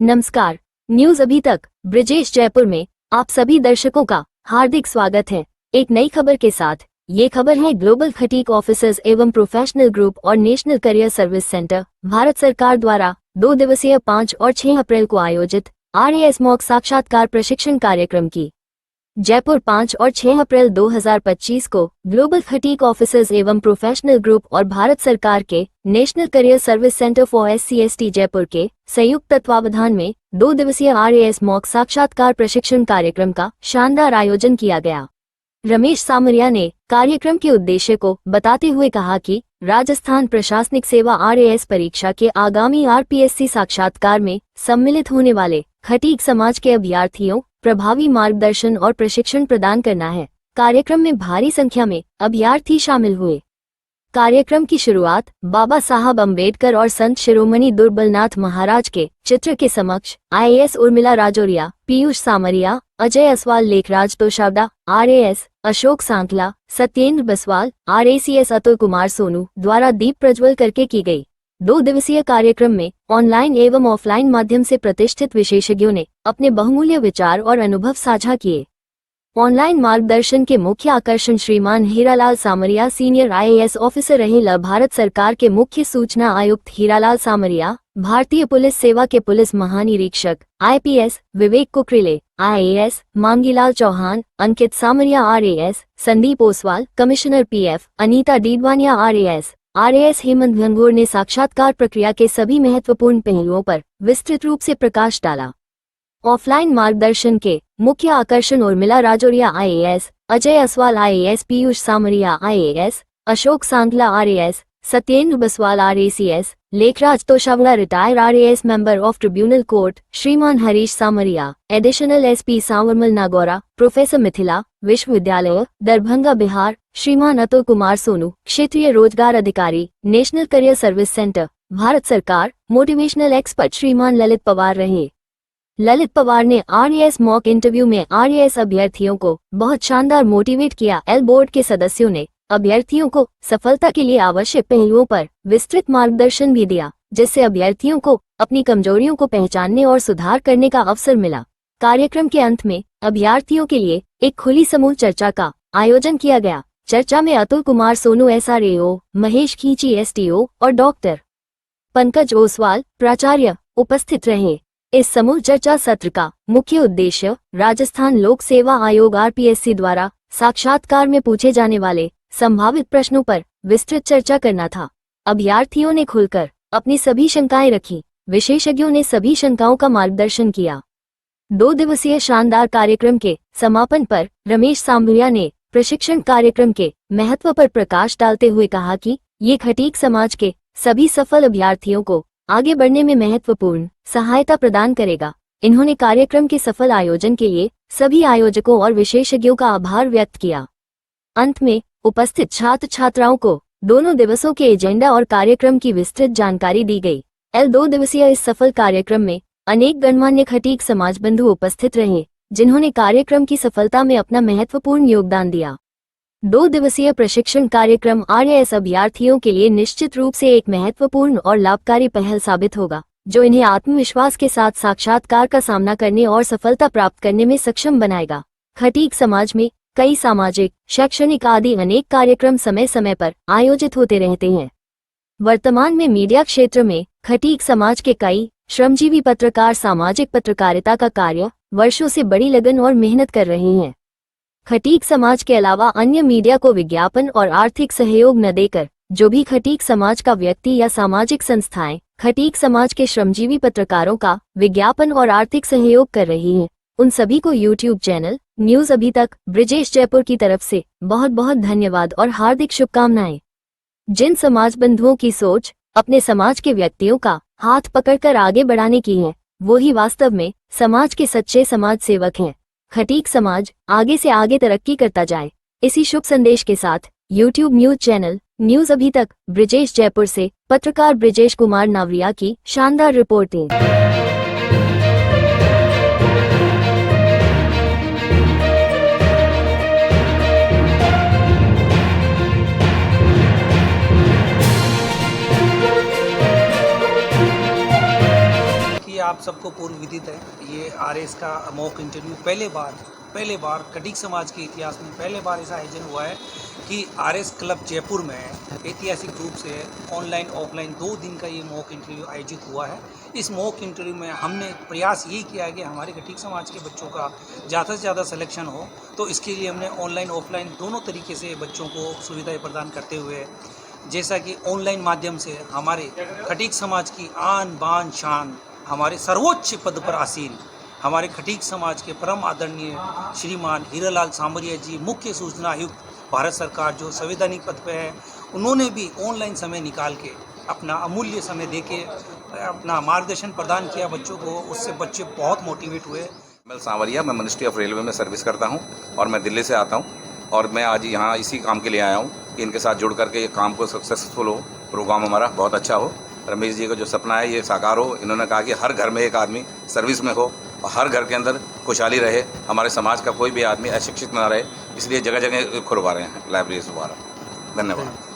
नमस्कार। न्यूज अभी तक ब्रिजेश जयपुर में आप सभी दर्शकों का हार्दिक स्वागत है। एक नई खबर के साथ। ये खबर है ग्लोबल खटीक ऑफिसर्स एवं प्रोफेशनल ग्रुप और national career service centre Bharat सरकार द्वारा 2 दिवसीय 5 और 6 अप्रैल को आयोजित RAS मॉक साक्षात्कार प्रशिक्षण कार्यक्रम की। जयपुर 5 और 6 अप्रैल 2025 को ग्लोबल खटीक ऑफिसर्स एवं प्रोफेशनल ग्रुप और भारत सरकार के national career service centre for SC/ST Jaipur के संयुक्त तत्वावधान में 2 दिवसीय RAS मॉक साक्षात्कार प्रशिक्षण कार्यक्रम का शानदार आयोजन किया गया। रमेश सामरिया ने कार्यक्रम के उद्देश्य को बताते हुए कहा कि राजस्थान प्रशासनिक सेवा RAS परीक्षा के आगामी RPSC साक्षात्कार में सम्मिलित होने वाले खटीक समाज के अभ्यर्थियों प्रभावी मार्गदर्शन और प्रशिक्षण प्रदान करना है। कार्यक्रम में भारी संख्या में अभ्यर्थी शामिल हुए। कार्यक्रम की शुरुआत बाबा साहब अम्बेडकर और संत शिरोमणि दुर्बलनाथ महाराज के चित्र के समक्ष IAS उर्मिला राजौरिया, पीयूष सामरिया, अजय असवाल, लेखराज तोशावड़ा RAS, अशोक सांकला, सत्येंद्र बसवाल RACS, अतुल कुमार सोनू द्वारा दीप प्रज्वल करके की गई। 2 दिवसीय कार्यक्रम में ऑनलाइन एवं ऑफलाइन माध्यम से प्रतिष्ठित विशेषज्ञों ने अपने बहुमूल्य विचार और अनुभव साझा किए। ऑनलाइन मार्गदर्शन के मुख्य आकर्षण श्रीमान Hiralal Samariya, senior IAS officer रहे। भारत सरकार के मुख्य सूचना आयुक्त हीरालाल सामरिया, भारतीय पुलिस सेवा के पुलिस महानिरीक्षक IPS विवेक कुकरेले IAS, मांगीलाल चौहान, अंकित सामरिया RAS, Sandeep Oswal, commissioner PF, Anita Didwania RAS Hemant Gangaur ने साक्षात्कार प्रक्रिया के सभी महत्वपूर्ण पहलुओं पर विस्तृत रूप से प्रकाश डाला। ऑफलाइन मार्गदर्शन के मुख्य आकर्षण Urmila Rajoria IAS, Ajay Aswal IAS, Piyush Samaria IAS, Ashok Sankhla RAS, Satyendra Baswal RACS, Lekhraj Toshawara retire RAS member of tribunal court, श्रीमान Harish Samaria, additional SP Sanwarmal Nagaura, professor Mithila विश्वविद्यालय दरभंगा बिहार, श्रीमान अतुल कुमार सोनू, क्षेत्रीय रोजगार अधिकारी, national career service centre Bharat सरकार, मोटिवेशनल एक्सपर्ट श्रीमान ललित पवार रहे। ललित पवार ने RAS मॉक इंटरव्यू में RAS अभ्यर्थियों को बहुत शानदार मोटिवेट किया। बोर्ड के सदस्यों ने अभ्यर्थियों को सफलता के लिए आवश्यक पहलुओं पर विस्तृत मार्गदर्शन भी दिया, जिससे अभ्यर्थियों को अपनी कमजोरियों को पहचानने और सुधार करने का अवसर मिला। कार्यक्रम के अंत में अभ्यर्थियों के लिए एक खुली समूह चर्चा का आयोजन किया गया। चर्चा में अतुल कुमार सोनू SRAO, महेश खींची STO और डॉक्टर पंकज ओसवाल प्राचार्य उपस्थित रहे। इस समूह चर्चा सत्र का मुख्य उद्देश्य राजस्थान लोक सेवा आयोग RPSC द्वारा साक्षात्कार में पूछे जाने वाले संभावित प्रश्नों पर विस्तृत चर्चा करना था। अभ्यर्थियों ने खुलकर अपनी सभी शंकाएं रखी। विशेषज्ञों ने सभी शंकाओं का मार्गदर्शन किया। 2 दिवसीय शानदार कार्यक्रम के समापन पर रमेश सामरिया ने प्रशिक्षण कार्यक्रम के महत्व पर प्रकाश डालते हुए कहा कि ये खटीक समाज के सभी सफल अभ्यर्थियों को आगे बढ़ने में महत्वपूर्ण सहायता प्रदान करेगा। इन्होंने कार्यक्रम के सफल आयोजन के लिए सभी आयोजकों और विशेषज्ञों का आभार व्यक्त किया। अंत में उपस्थित छात्र छात्राओं को दोनों दिवसों के एजेंडा और कार्यक्रम की विस्तृत जानकारी दी गई। 2 दिवसीय इस सफल कार्यक्रम में अनेक गणमान्य खटीक समाज बंधु उपस्थित रहे, जिन्होंने कार्यक्रम की सफलता में अपना महत्वपूर्ण योगदान दिया। 2 दिवसीय प्रशिक्षण कार्यक्रम RAS अभ्यर्थियों के लिए निश्चित रूप से एक महत्वपूर्ण और लाभकारी पहल साबित होगा, जो इन्हें आत्मविश्वास के साथ साक्षात्कार का सामना करने और सफलता प्राप्त करने में सक्षम बनाएगा। खटीक समाज में कई सामाजिक, शैक्षणिक आदि अनेक कार्यक्रम समय समय पर आयोजित होते रहते हैं। वर्तमान में मीडिया क्षेत्र में खटीक समाज के कई श्रमजीवी पत्रकार सामाजिक पत्रकारिता का कार्य वर्षों से बड़ी लगन और मेहनत कर रहे हैं। खटीक समाज के अलावा अन्य मीडिया को विज्ञापन और आर्थिक सहयोग न देकर जो भी खटीक समाज का व्यक्ति या सामाजिक संस्थाएं खटीक समाज के श्रमजीवी पत्रकारों का विज्ञापन और आर्थिक सहयोग कर रही हैं, उन सभी को YouTube चैनल न्यूज अभी तक ब्रिजेश जयपुर की तरफ से बहुत बहुत धन्यवाद और हार्दिक शुभकामनाएं। जिन समाज बंधुओं की सोच अपने समाज के व्यक्तियों का हाथ पकड़कर आगे बढ़ाने की है, वो ही वास्तव में समाज के सच्चे समाज सेवक हैं। खटीक समाज आगे से आगे तरक्की करता जाए, इसी शुभ संदेश के साथ YouTube न्यूज चैनल न्यूज अभी तक ब्रिजेश जयपुर से पत्रकार ब्रिजेश कुमार नावरिया की शानदार रिपोर्टिंग। आप आप सबको पूर्व विदित है, ये आरएस का मॉक इंटरव्यू पहले बार खटीक समाज के इतिहास में पहले बार ऐसा आयोजन हुआ है कि आरएस क्लब जयपुर में ऐतिहासिक रूप से ऑनलाइन ऑफलाइन 2 दिन का ये मॉक इंटरव्यू आयोजित हुआ है। इस मॉक इंटरव्यू में हमने प्रयास यही किया है कि हमारे खटीक समाज के बच्चों का ज़्यादा से ज़्यादा सिलेक्शन हो, तो इसके लिए हमने ऑनलाइन ऑफलाइन दोनों तरीके से बच्चों को सुविधाएं प्रदान करते हुए, जैसा कि ऑनलाइन माध्यम से हमारे खटीक समाज की आन बान शान, हमारे सर्वोच्च पद पर आसीन हमारे खटीक समाज के परम आदरणीय श्रीमान हीरालाल सांवरिया जी, मुख्य सूचना आयुक्त भारत सरकार, जो संवैधानिक पद पे है, उन्होंने भी ऑनलाइन समय निकाल के अपना अमूल्य समय देके अपना मार्गदर्शन प्रदान किया बच्चों को। उससे बच्चे बहुत मोटिवेट हुए। मैं सांवरिया, मैं मिनिस्ट्री ऑफ रेलवे में सर्विस करता हूं और मैं दिल्ली से आता हूं और मैं आज यहाँ इसी काम के लिए आया हूं कि इनके साथ जुड़ करके ये काम को सक्सेसफुल हो, प्रोग्राम हमारा बहुत अच्छा हो। रमेश जी का जो सपना है ये साकार हो। इन्होंने कहा कि हर घर में एक आदमी सर्विस में हो और हर घर के अंदर खुशहाली रहे, हमारे समाज का कोई भी आदमी अशिक्षित ना रहे, इसलिए जगह जगह खुलवा रहे हैं लाइब्रेरी दोबारा। धन्यवाद।